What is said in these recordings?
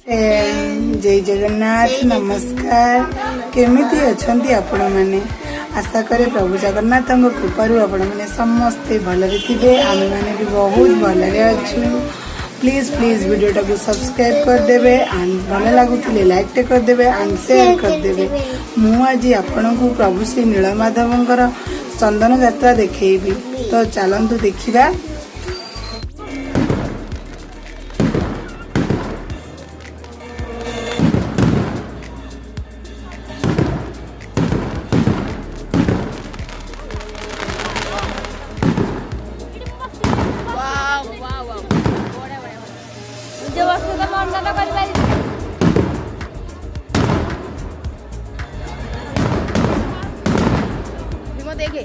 जय जगन्नाथ नमस्कार केमिति अछंती आपण माने आशा करे प्रभु जगन्नाथ कृपारू आपण माने समस्ते भलरे थिबे आमे माने भी बहुत भलरे अछु। प्लीज प्लीज वीडियो टाको सब्सक्राइब कर देबे एंड भल लागुतिले लाइक टे कर देबे एंड शेयर कर देबे। मु आज आपण को प्रभु श्री नीलमाधवंकर चंदन यात्रा देखैबी तो चलंतु देखिबा। देखे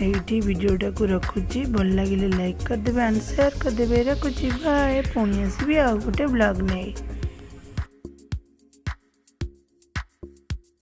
एठी वीडियोटा को रखुची भल लगे लाइक कर देबे एंड शेयर कर देबे। रखुची बाय पुणी आसबी आ गोटे ब्लॉग नहीं।